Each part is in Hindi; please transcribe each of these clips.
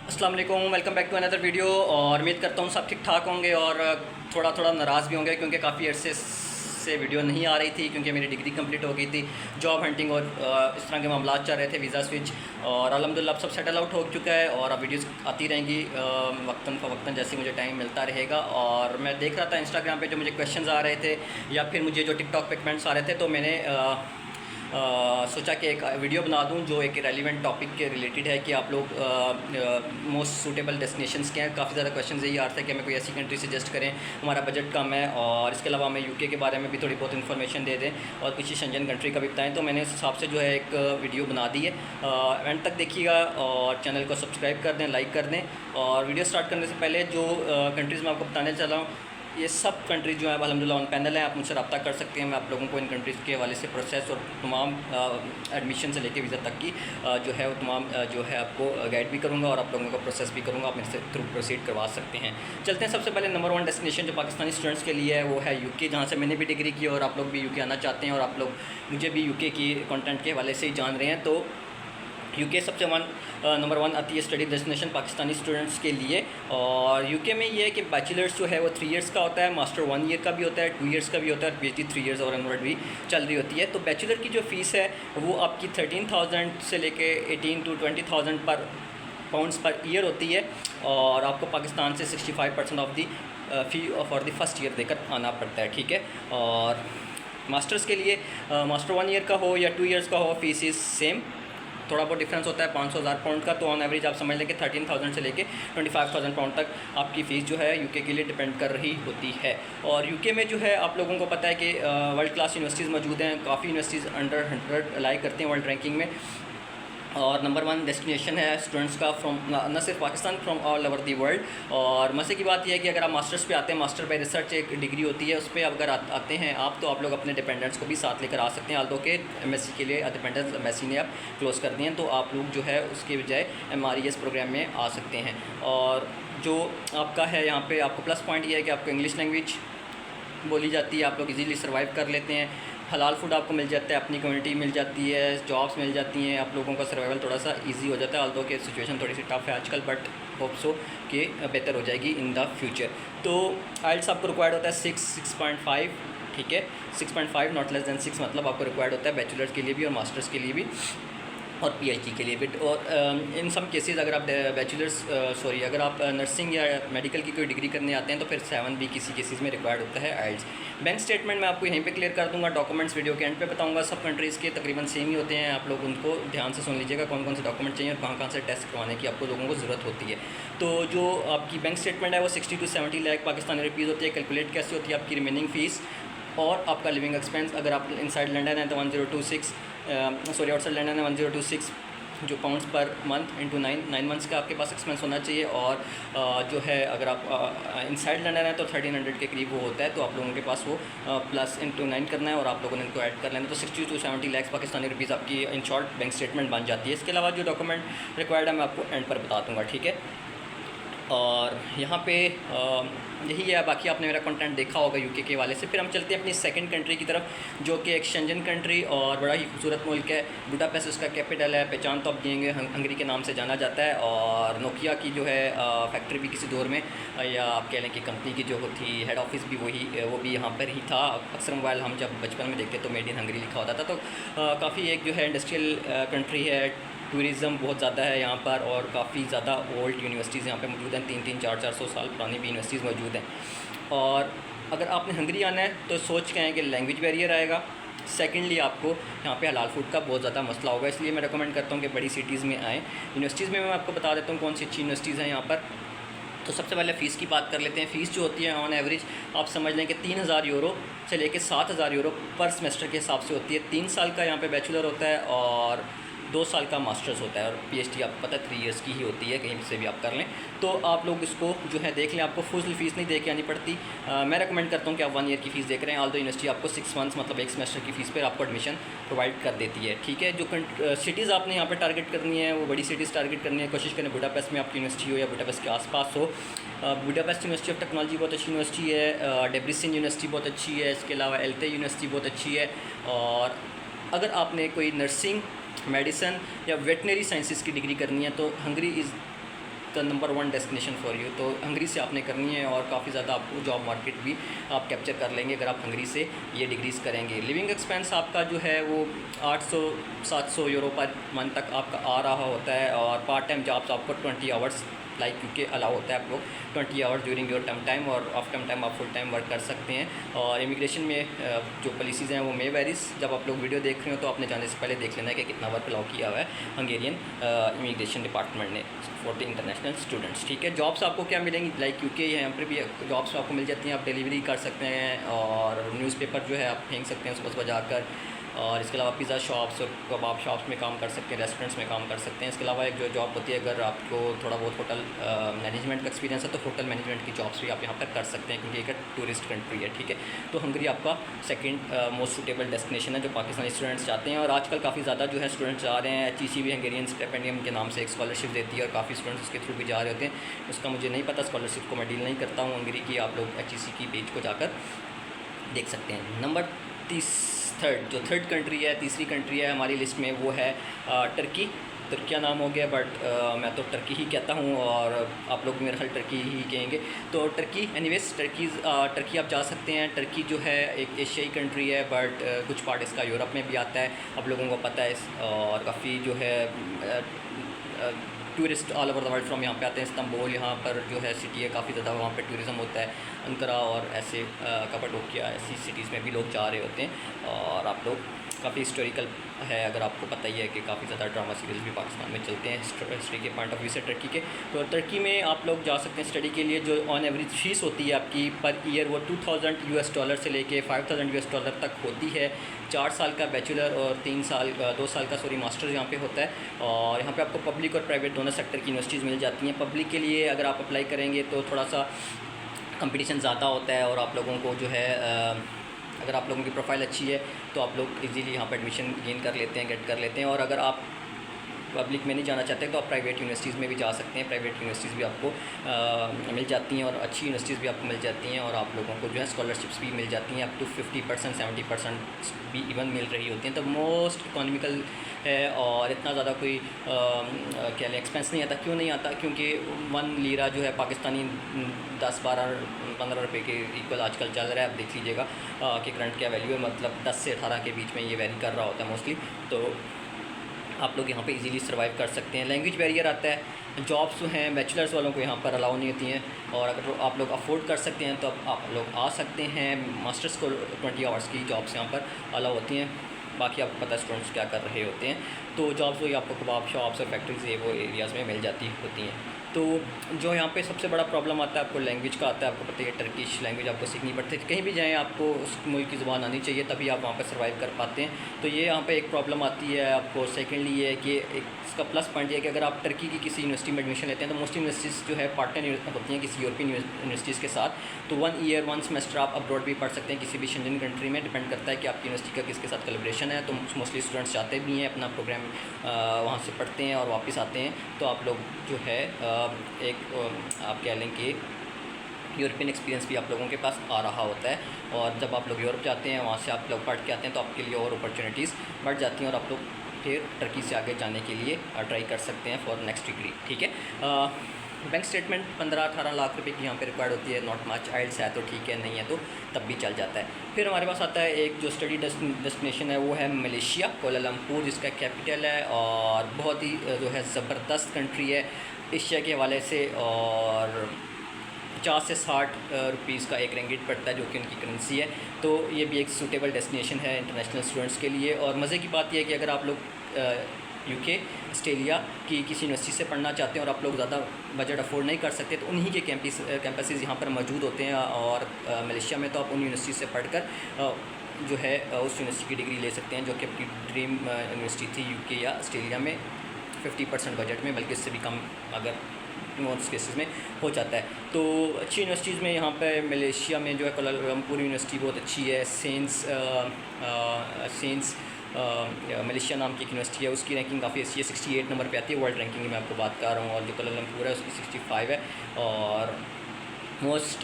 अस्सलाम वालेकुम, welcome back to another video. और उम्मीद करता हूँ सब ठीक ठाक होंगे और थोड़ा थोड़ा नाराज़ भी होंगे क्योंकि काफ़ी अरसे से वीडियो नहीं आ रही थी क्योंकि मेरी डिग्री कंप्लीट हो गई थी। जॉब हंटिंग और इस तरह के मामला चल रहे थे, वीज़ा स्विच, और अल्हम्दुलिल्लाह अब सब सेटल आउट हो चुका है और अब वीडियोस आती रहेंगी वक्तन फ़वक्तन जैसे मुझे टाइम मिलता रहेगा। और मैं देख रहा था इंस्टाग्राम पे जो मुझे क्वेश्चंस आ रहे थे या फिर मुझे जो टिकटॉक पे कमेंट्स आ रहे थे, तो मैंने सोचा कि एक वीडियो बना दूं जो एक रेलिवेंट टॉपिक के रिलेटेड है कि आप लोग मोस्ट सूटेबल डेस्टिनेशंस क्या हैं। काफ़ी ज़्यादा क्वेश्चन यही आ रहे थे कि हमें कोई ऐसी कंट्री सजेस्ट करें, हमारा बजट कम है, और इसके अलावा हमें यूके के बारे में भी थोड़ी बहुत इन्फॉर्मेशन दे दें और किसी शंजन कंट्री का भी बताएं। तो मैंने उस हिसाब से जो है एक वीडियो बना दी है। एंड तक देखिएगा और चैनल को सब्सक्राइब कर दें, लाइक कर दें। और वीडियो स्टार्ट करने से पहले जो कंट्रीज़ मैं आपको बताने चला हूँ, ये सब कंट्रीज़ जो है अल्हम्दुलिल्लाह ऑन पैनल है, आप मुझसे रब्ता कर सकते हैं। मैं आप लोगों को इन कंट्रीज़ के हवाले से प्रोसेस और तमाम एडमिशन से लेके वीज़ा तक की जो है वो तमाम जो है आपको गाइड भी करूँगा और आप लोगों का प्रोसेस भी करूँगा, आप मेरे से थ्रू प्रोसीड करवा सकते हैं। चलते हैं। सबसे पहले नंबर 1 डेस्टिनेशन जो पाकिस्तानी स्टूडेंट्स के लिए है वो है यूके, जहाँ से मैंने भी डिग्री की और आप लोग भी यूके आना चाहते हैं और आप लोग मुझे भी यूके की कंटेंट के हवाले से ही जान रहे हैं। तो यूके सबसे नंबर 1 आती है स्टडी डेस्टिनेशन पाकिस्तानी स्टूडेंट्स के लिए। और यूके में ये है कि बैचलर्स जो है वो 3 इयर्स का होता है, मास्टर 1 ईयर का भी होता है, 2 इयर्स का भी होता है, पीएचडी 3 इयर्स और एनवर्ड भी चल रही होती है। तो बैचलर की जो फ़ीस है वो आपकी 13,000 से लेके 18 to 20,000 पर पाउंड्स पर ईयर होती है और आपको पाकिस्तान से 65% of the fee for the first year देकर आना पड़ता है, ठीक है। और मास्टर्स के लिए मास्टर 1 ईयर का हो या 2 इयर्स का हो, फ़ीस इज़ सेम। थोड़ा बहुत डिफरेंस होता है 500,000 पाउंड का। तो ऑन एवरेज आप समझ लें कि 13,000 से लेके 25,000 पाउंड तक आपकी फ़ीस जो है यूके के लिए डिपेंड कर रही होती है। और यूके में जो है आप लोगों को पता है कि वर्ल्ड क्लास यूनिवर्सिटीज़ मौजूद हैं, काफ़ी यूनिवर्सिटीज़ अंडर 100 लाई करती हैं वर्ल्ड रैंकिंग में। और नंबर 1 डेस्टिनेशन है स्टूडेंट्स का फ्रॉम न सिर्फ Pakistan, from all over the world. और मज़े की बात यह है कि अगर आप मास्टर्स पे आते हैं, मास्टर बाय रिसर्च एक डिग्री होती है, उस पर अगर आते हैं आप, तो आप लोग अपने डिपेंडेंट्स को भी साथ लेकर आ सकते हैं। आल्दो के एमएससी के लिए डिपेंडेंट्स एमएससी ने आप क्लोज़ कर दिए हैं, तो आप लोग जो है उसके बजाय एमआरईएस प्रोग्राम में आ सकते हैं। और जो आपका है यहाँ पे आपको प्लस पॉइंट ये है कि आपको इंग्लिश लैंग्वेज बोली जाती है, आप लोग इजीली सर्वाइव कर लेते हैं, हलाल फूड आपको मिल जाता है, अपनी कम्युनिटी मिल जाती है, जॉब्स मिल जाती हैं, आप लोगों का सर्वाइवल थोड़ा सा इजी हो जाता है। ऑल्दो के सिचुएशन थोड़ी सी टफ है आजकल, बट होप सो कि बेहतर हो जाएगी इन द फ्यूचर। तो आइल्स आपको रिक्वायर्ड होता है 6.5, ठीक है, 6.5 नॉट लेस दैन 6 मतलब आपको रिक्वायर्ड होता है बैचलर्स के लिए भी और मास्टर्स के लिए भी और पीएचडी के लिए भी। और इन सम केसेस अगर आप अगर आप नर्सिंग या मेडिकल की कोई डिग्री करने आते हैं तो फिर 7 भी किसी केसेस में रिक्वायर्ड होता है आइल्स। बैंक स्टेटमेंट मैं आपको यहीं पे क्लियर कर दूंगा, डॉक्यूमेंट्स वीडियो के एंड पे बताऊंगा। सब कंट्रीज़ के तकरीबन सेम ही होते हैं, आप लोग उनको ध्यान से सुन लीजिएगा कौन कौन से डॉक्यूमेंट चाहिए और कहाँ कहाँ से टेस्ट करवाने की आपको लोगों को ज़रूरत होती है। तो जो आपकी बैंक स्टेटमेंट है वो 60 to 70 लाख पाकिस्तानी रुपीज़ होती है। कैलकुलेट कैसे होती है आपकी रिमेनिंग फ़ीस और आपका लिविंग एक्सपेंस। अगर आप इनसाइड लंडन है तो 1026 आउटसाइड लंडन है 1026 जो pounds per month into 9 months का आपके पास एक्सपेंस होना चाहिए। और जो है अगर आप इनसाइड लंडन है तो 1300 के करीब वो होता है, तो आप लोगों के पास वो प्लस इंटू 9 करना है और आप लोगों ने इनको ऐड कर लेना, तो 60 to 70 लाख पाकिस्तानी रुपीज़ आपकी इन शॉर्ट बैंक स्टेटमेंट बन जाती है। इसके अलावा जो डॉक्यूमेंट रिक्वायर्ड है मैं आपको एंड पर बता दूँगा, ठीक है। और यहाँ पे यही है, बाकी आपने मेरा कंटेंट देखा होगा यूके के वाले से। फिर हम चलते हैं अपनी सेकंड कंट्री की तरफ, जो कि एक शेंजन कंट्री और बड़ा ही खूबसूरत मुल्क है। बुडापेस्ट उसका कैपिटल है, पहचान तो आप देंगे हंगरी के नाम से जाना जाता है। और नोकिया की जो है फैक्ट्री भी किसी दौर में या आप कह लें कि कंपनी की जो थी हेड ऑफिस भी वो भी यहाँ पर ही था। अक्सर मोबाइल हम जब बचपन में देखते तो मेड इन हंगरी लिखा होता था। तो काफ़ी एक जो है इंडस्ट्रियल कंट्री है, टूरिज़म बहुत ज़्यादा है यहाँ पर और काफ़ी ज़्यादा ओल्ड यूनिवर्सिटीज़ यहाँ पे मौजूद हैं, 300-400 साल पुरानी भी यूनिवर्सिटीज़ मौजूद हैं। और अगर आपने हंगरी आना है तो सोच के आएँ कि लैंग्वेज बैरियर आएगा, सेकेंडली आपको यहाँ पे हलाल फूड का बहुत ज़्यादा मसला होगा, इसलिए मैं रिकमेंड करता हूँ कि बड़ी सिटीज़ में आएँ। यूनिवर्सिटीज़ में मैं आपको बता देता हूँ कौन सी अच्छी यूनिवर्सिटीज़ हैं यहाँ पर। तो सबसे पहले फ़ीस की बात कर लेते हैं। फ़ीस जो होती है ऑन एवरेज आप समझ लें कि 3,000 यूरो से लेकर 7,000 यूरो पर सेमेस्टर के हिसाब से होती है। 3 साल का यहाँ पे बैचलर होता है और 2 साल का मास्टर्स होता है और पीएचडी आपको पता है 3 इयर्स की ही होती है, कहीं से भी आप कर लें। तो आप लोग इसको जो है देख लें, आपको फुल फ़ीस नहीं दे के आनी पड़ती। मैं रेकमेंड करता हूँ कि आप 1 ईयर की फ़ीस देख रहे हैं, ऑल्दो यूनिवर्सिटी आपको 6 मंथ्स मतलब 1 सेमेस्टर की फ़ीस पर आपको एडमिशन प्रोवाइड कर देती है, ठीक है। जो सिटीज़ आपने यहाँ पर टारगेट करनी है वो बड़ी सिटीज़ टारगेट करनी है। कोशिश करें बुडापेस्ट में आपकी यूनिवर्सिटी हो या बुडापेस्ट के आसपास हो। बुडापेस्ट यूनिवर्सिटी ऑफ टेक्नोलॉजी बहुत अच्छी यूनिवर्सिटी है, डेब्रिसिन यूनिवर्सिटी बहुत अच्छी है, इसके अलावा एल्टे यूनिवर्सिटी बहुत अच्छी है। और अगर आपने कोई नर्सिंग, मेडिसन या वेटनरी साइंसेस की डिग्री करनी है तो Hungary is the number 1 destination for you. तो हंगरी से आपने करनी है और काफ़ी ज़्यादा आपको जॉब मार्केट भी आप कैप्चर कर लेंगे अगर आप हंगरी से ये डिग्रीज़ करेंगे। लिविंग एक्सपेंस आपका जो है वो 800-700 यूरो पर मंथ तक आपका आ रहा होता है और पार्ट टाइम जॉब्स आपको 20 आवर्स लाइक क्योंकि अलाउ होता है आप लोग 20 hours during your term time और ऑफ टर्म टाइम आप फुल टाइम वर्क कर सकते हैं। और इमिग्रेशन में जो पॉलिसीज़ हैं वो मे वेरीज। जब आप लोग वीडियो देख रहे हो तो आपने जाने से पहले देख लेना है कि कितना वर्क अलाउ किया हुआ है हंगेरियन इमिग्रेशन डिपार्टमेंट ने फॉर द इंटरनेशनल स्टूडेंट्स। ठीक है, जॉब्स आपको क्या मिलेंगी लाइक यूके यहाँ पर भी जॉब्स आपको मिल जाती हैं, आप डिलीवरी कर सकते हैं और न्यूज़पेपर जो है आप फेंक सकते हैं सुबह सुबह जाकर। और इसके अलावा पिज़्ज़ा शॉप्स और कबाब शॉप्स में काम कर सकते हैं, रेस्टोरेंट्स में काम कर सकते हैं। इसके अलावा एक जो जॉब होती है अगर आपको थोड़ा बहुत होटल मैनेजमेंट का एक्सपीरियंस है तो होटल मैनेजमेंट की जॉब्स भी आप यहाँ पर कर सकते हैं क्योंकि एक टूरिस्ट कंट्री है। ठीक है, तो हंगरी आपका सेकंड मोस्ट सूटेबल डेस्टिनेशन है जो पाकिस्तानी स्टूडेंट्स चाहते हैं। और आजकल काफ़ी ज़्यादा जो है स्टूडेंट्स जा रहे हैं। HEC भी हंगेरियन स्टिपेंडियम के नाम से एक स्कॉलरशिप देती है और काफ़ी स्टूडेंट्स उसके थ्रू भी जा रहे होते हैं। उसका मुझे नहीं पता, स्कॉलरशिप को मैं डील नहीं करता हूँ हंगरी की। आप लोग HEC की पेज को जाकर देख सकते हैं। नंबर थर्ड कंट्री है, तीसरी कंट्री है हमारी लिस्ट में वो है टर्की। तुर्किया नाम हो गया बट मैं तो टर्की ही कहता हूँ और आप लोग मेरे ख्याल टर्की ही कहेंगे। तो टर्की एनीवेज टर्की आप जा सकते हैं। टर्की जो है एक एशियाई कंट्री है बट कुछ पार्ट इसका यूरोप में भी आता है, आप लोगों को पता है। और काफ़ी जो है tourist all over the world from यहाँ पे आते हैं। इस्तांबुल यहाँ पर जो है सिटी है, काफ़ी ज़्यादा वहाँ पे टूरिज़्म होता है। अंकारा और ऐसे कपाडोकिया ऐसी सिटीज़ में भी लोग जा रहे होते हैं। और आप लोग काफ़ी हिस्टोरिकल है, अगर आपको पता ही है कि काफ़ी ज़्यादा ड्रामा सीरीज़ भी पाकिस्तान में चलते हैं हिस्ट्री के पॉइंट ऑफ व्यू से टर्की के। तो टर्की में आप लोग जा सकते हैं स्टडी के लिए। जो ऑन एवरेज फीस होती है आपकी पर ईयर वो $2000 से लेके $5000 तक होती है। 4 साल का बैचलर और 2 साल का मास्टर्स यहाँ पे होता है। और यहाँ पे आपको पब्लिक और प्राइवेट दोनों सेक्टर की यूनिवर्सिटीज़ मिल जाती हैं। पब्लिक के लिए अगर आप अप्लाई करेंगे तो थोड़ा सा कंपटीशन ज़्यादा होता है और आप लोगों को जो है अगर आप लोगों की प्रोफाइल अच्छी है तो आप लोग इजीली यहाँ पर एडमिशन गेट कर लेते हैं। और अगर आप पब्लिक में नहीं जाना चाहते तो आप प्राइवेट यूनिवर्सिटीज़ में भी जा सकते हैं। प्राइवेट यूनिवर्सिटीज़ भी आपको मिल जाती हैं और अच्छी यूनिवर्सिटीज़ भी आपको मिल जाती हैं और आप लोगों को जो है स्कॉलरशिप्स भी मिल जाती हैं। अप टू 50% 70% भी इवन मिल रही होती हैं। तो मोस्ट इकोनॉमिकल है और इतना ज़्यादा कोई क्या लें एक्सपेंस नहीं आता। क्यों नहीं आता? क्योंकि 1 लीरा जो है पाकिस्तानी 10-12-15 रुपये के इक्वल आजकल चल रहा है। आप देख लीजिएगा कि करंट क्या वैल्यू है, मतलब 10 से 18 के बीच में ये वेरी कर रहा होता है मोस्टली। तो आप लोग यहाँ पे इजीली सर्वाइव कर सकते हैं। लैंग्वेज बैरियर आता है, जॉब्स जो हैं बैचलर्स वालों को यहाँ पर अलाउ नहीं होती हैं और अगर आप लोग अफोर्ड कर सकते हैं तो आप लोग आ सकते हैं। मास्टर्स को 20 आवर्स की जॉब्स यहाँ पर अलाउ होती हैं। बाकी आपको पता है स्टूडेंट्स क्या कर रहे होते हैं। तो जॉब्स वही आपको कबाब शॉप्स और फैक्ट्रीज ये वो एरियाज़ में मिल जाती होती हैं। तो जो यहाँ पे सबसे बड़ा प्रॉब्लम आता है आपको लैंग्वेज का आता है। आपको पता है टर्किश लैंग्वेज आपको सीखनी पड़ती है। कहीं भी जाएँ आपको उस मुल्क की ज़ुबान आनी चाहिए तभी आप वहाँ पर सर्वाइव कर पाते हैं। तो ये यहाँ पे एक प्रॉब्लम आती है आपको। सेकेंडली ये है कि इसका प्लस पॉइंट ये है कि अगर आप टर्की की किसी यूनिवर्सिटी में एडमिशन लेते हैं तो मोस्ट यूनिवर्सिटीज़ जो है पार्टनर होती हैं किसी यूरोपियन यूनिवर्सिटीज़ के साथ। तो 1 ईयर 1 सेमेस्टर आप अब्रॉड भी पढ़ सकते हैं किसी भी शेंजन कंट्री में। डिपेंड करता है कि आपकी यूनिवर्सिटी का किसके साथ कोलैबोरेशन है। तो मोस्टली स्टूडेंट्स चाहते भी हैं अपना प्रोग्राम वहाँ से पढ़ते हैं और वापस आते हैं। तो आप लोग जो है एक आप कह लें कि यूरोपियन एक्सपीरियंस भी आप लोगों के पास आ रहा होता है। और जब आप लोग यूरोप जाते हैं वहाँ से आप लोग पढ़ के आते हैं तो आपके लिए और अपॉर्चुनिटीज़ बढ़ जाती हैं और आप लोग फिर टर्की से आगे जाने के लिए ट्राई कर सकते हैं फॉर नेक्स्ट डिग्री। ठीक है, बैंक स्टेटमेंट 15-18 लाख रुपए की यहाँ पे रिक्वायर्ड होती है। Not much. आइल्स है तो ठीक है, नहीं है तो तब भी चल जाता है। फिर हमारे पास आता है एक जो स्टडी डेस्टिनेशन है वो है मलेशिया, कोलालमपुर जिसका कैपिटल है और बहुत ही जो है ज़बरदस्त कंट्री है एशिया के हवाले से। और 50 से 60 रुपीज़ का एक रिंगिट पड़ता है जो कि उनकी करेंसी है। तो ये भी एक सूटेबल डेस्टिनेशन है इंटरनेशनल स्टूडेंट्स के लिए। और मज़े की बात यह है कि अगर आप लोग यूके ऑस्ट्रेलिया की किसी यूनिवर्सिटी से पढ़ना चाहते हैं और आप लोग ज़्यादा बजट अफोर्ड नहीं कर सकते तो उन्हीं के कैंपसेस यहाँ पर मौजूद होते हैं। और मलेशिया में तो आप उन यूनिवर्सिटी से पढ़कर जो है उस यूनिवर्सिटी की डिग्री ले सकते हैं जो कि आपकी ड्रीम यूनिवर्सिटी थी यूके या ऑस्ट्रेलिया में 50% बजट में, बल्कि इससे भी कम अगर मोस्ट केसेस में हो जाता है। तो अच्छी यूनिवर्सिटीज़ में यहाँ पे मलेशिया में जो है कोलालमपुर यूनिवर्सिटी बहुत अच्छी है। सेंस मलेशिया नाम की एक यूनिवर्सिटी है, उसकी रैंकिंग काफ़ी अच्छी है, 68 नंबर पे आती है वर्ल्ड रैंकिंग की मैं आपको बात कर रहा हूँ। और जो कोलालमपुर है उसकी 65 है। और मोस्ट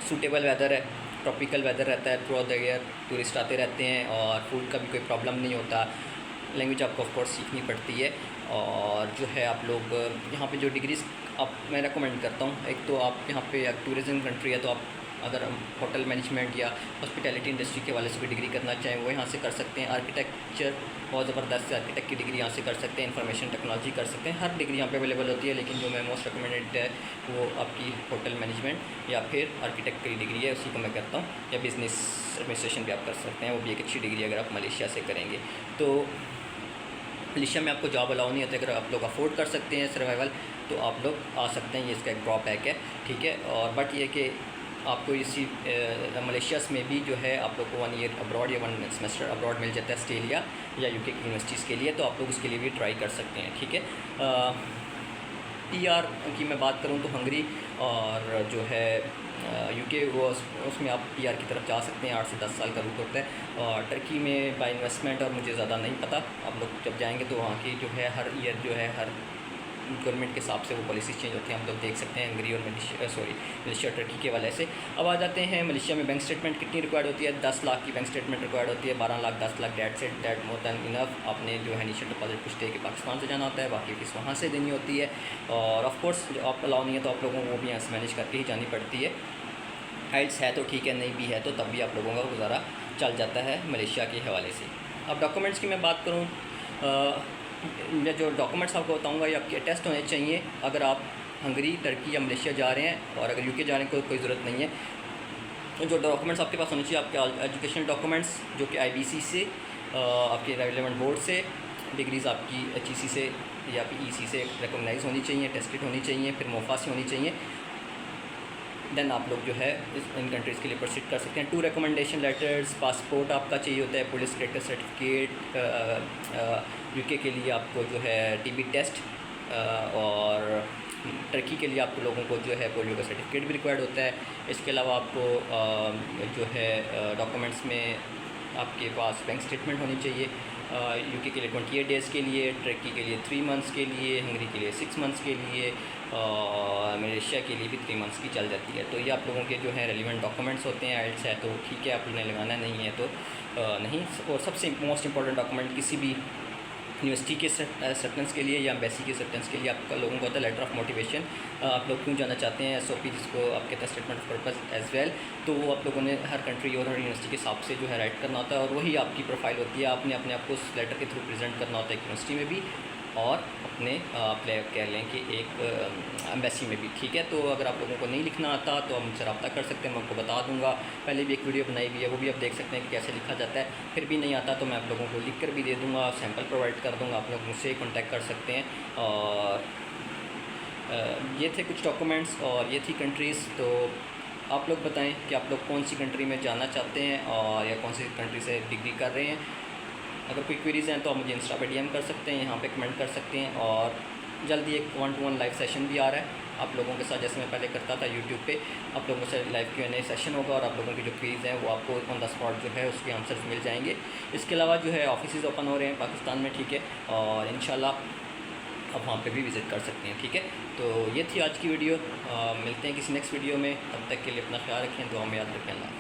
सूटेबल वेदर है, ट्रॉपिकल वेदर रहता है through out the year. Tourist आते रहते हैं और फूड का भी कोई प्रॉब्लम नहीं होता। लैंग्वेज आपको ऑफ कोर्स सीखनी पड़ती है और जो है आप लोग यहाँ पे जो डिग्रीज़ आप मैं रेकमेंड करता हूँ, एक तो आप यहाँ पे टूरिज़्म कंट्री है तो आप अगर होटल मैनेजमेंट या हॉस्पिटैलिटी इंडस्ट्री के वाले से कोई डिग्री करना चाहें वो यहाँ से कर सकते हैं। आर्किटेक्चर बहुत ज़बरदस्त है, आर्किटेक्ट की डिग्री यहाँ से कर सकते हैं। इंफॉर्मेशन टेक्नोलॉजी कर सकते हैं, हर डिग्री यहाँ पे अवेलेबल होती है, लेकिन जो मैं मोस्ट रिकमेंडेड है वो आपकी होटल मैनेजमेंट या फिर आर्किटेक्ट की डिग्री है, उसी को मैं करता हूँ। या बिज़नेस एडमिनिस्ट्रेशन भी आप कर सकते हैं, वो भी एक अच्छी डिग्री अगर आप मलेशिया से करेंगे तो। मलेशिया में आपको जॉब अलाउ नहीं होता, अगर आप लोग अफोर्ड कर सकते हैं सर्वाइवल तो आप लोग आ सकते हैं, ये इसका एक ड्रॉबैक है, ठीक है। और बट ये कि आपको इसी मलेशिया में भी जो है आप लोग को 1 ईयर अब्रॉड या 1 सेमेस्टर अब्रॉड मिल जाता है ऑस्ट्रेलिया या यूके की यूनिवर्सिटीज़ के लिए, तो आप लोग उसके लिए भी ट्राई कर सकते हैं, ठीक है। पीआर की मैं बात करूं तो हंगरी और जो है यूके वो उसमें आप पीआर की तरफ जा सकते हैं, 8 से 10 साल का रूट होता है। और टर्की में बाय इन्वेस्टमेंट और मुझे ज़्यादा नहीं पता, आप लोग जब जाएंगे तो वहाँ की जो है हर ईयर जो है हर गवर्नमेंट के हिसाब से वो पॉलिसीज़ चेंज होती हैं, हम लोग देख सकते हैं हंगरी और मलेशिया टर्की के वाले से। अब आ जाते हैं मलेशिया में बैंक स्टेटमेंट कितनी रिक्वायर्ड होती है। 10 लाख की बैंक स्टेटमेंट रिक्वायर्ड होती है, 12 lakh 10 lakh that more than enough. आपने जो है इनिशियल डिपॉजिट कुछ दे के पाकिस्तान से जाना होता है, बाकी फीस वहाँ से देनी होती है। और ऑफ कोर्स जो आप अलाउ नहीं है तो आप लोगों को वो भी यहाँ से मैनेज करके ही जानी पड़ती है। आइल्स है तो ठीक है, नहीं भी है तो तब भी आप लोगों का गुजारा चल जाता है मलेशिया के हवाले से। अब डॉक्यूमेंट्स की मैं बात करूँ, मैं जो डॉक्यूमेंट्स आपको बताऊंगा ये आपके टेस्ट होने चाहिए अगर आप हंगरी, टर्की या मलेशिया जा रहे हैं। और अगर यूके जाने को कोई ज़रूरत नहीं है, जो डॉक्यूमेंट्स आपके पास होने चाहिए आपके एजुकेशनल डॉक्यूमेंट्स जो कि आईबीसी से आपके रेलेवेंट बोर्ड से, डिग्रीज़ आपकी एचईसी से या ईसी से रिकॉग्नाइज होनी चाहिए, टेस्टेड होनी चाहिए, फिर मोफा से होनी चाहिए। देन आप लोग जो है इन कंट्रीज़ के लिए प्रोसीड कर सकते हैं। 2 रिकमेंडेशन लेटर्स, पासपोर्ट आपका चाहिए होता है, पुलिस क्रेडिट सर्टिफिकेट। यूके के लिए आपको जो है टीबी टेस्ट, और टर्की के लिए आप लोगों को जो है पोलियो का सर्टिफिकेट भी रिक्वायर्ड होता है। इसके अलावा आपको जो है डॉक्यूमेंट्स में आपके पास बैंक स्टेटमेंट होनी चाहिए। यूके के लिए 28 डेज़ के लिए, टर्की के लिए 3 मंथ्स के लिए, हंगरी के लिए 6 मंथ्स के लिए, और मलेशिया के लिए भी 3 मंथ्स की चल जाती है। तो ये आप लोगों के जो है रेलिवेंट डॉक्यूमेंट्स होते हैं। आइल्स है तो ठीक है, आपने लगाना नहीं है तो नहीं। और सबसे मोस्ट इंपॉर्टेंट डॉक्यूमेंट किसी भी यूनिवर्सिटी के एक्सेप्टेंस के लिए या एम्बेसी के एक्सेप्टेंस के लिए आपका लोगों का होता है लेटर ऑफ मोटिवेशन। आप लोग क्यों जाना चाहते हैं, एसओपी जिसको आपके कहते हैं statement of purpose as well. तो वो आप लोगों ने हर कंट्री और हर यूनिवर्सिटी के हिसाब से जो है राइट करना होता है, और वही आपकी प्रोफाइल होती है। आपने अपने आप को उस लेटर के थ्रू प्रेजेंट करना होता है एक यूनिवर्सिटी में भी और अपने आप कह लें कि एक एम्बेसी में भी, ठीक है। तो अगर आप लोगों को नहीं लिखना आता तो आप मुझसे रब्ता कर सकते हैं, मैं आपको बता दूंगा। पहले भी एक वीडियो बनाई हुई है, वो भी आप देख सकते हैं कि कैसे लिखा जाता है। फिर भी नहीं आता तो मैं आप लोगों को लिख कर भी दे दूँगा, सैम्पल प्रोवाइड कर दूँगा, आप लोग मुझसे कॉन्टैक्ट कर सकते हैं। और ये थे कुछ डॉक्यूमेंट्स और ये थी कंट्रीज़। तो आप लोग बताएं कि आप लोग कौन सी कंट्री में जाना चाहते हैं और या कौन सी कंट्री से डिग्री कर रहे हैं। अगर कोई क्वेरीज़ हैं तो आप मुझे इंस्टा पे डीएम कर सकते हैं, यहाँ पे कमेंट कर सकते हैं। और जल्दी एक 1-to-1 लाइव सेशन भी आ रहा है आप लोगों के साथ, जैसे मैं पहले करता था यूट्यूब पे। आप लोगों से लाइव Q&A सेशन होगा और आप लोगों की जो क्वेरीज़ हैं वो आपको ऑन द स्पॉट जो है उसके आंसर्स मिल जाएंगे। इसके अलावा जो है ऑफिसेज़ ओपन हो रहे हैं पाकिस्तान में, ठीक है, और इंशाल्लाह आप वहाँ पे भी विज़िट कर सकते हैं, ठीक है। तो ये थी आज की वीडियो, मिलते हैं किसी नेक्स्ट वीडियो में। तब तक के लिए अपना ख्याल रखें, दुआ में याद रखें। अल्लाह।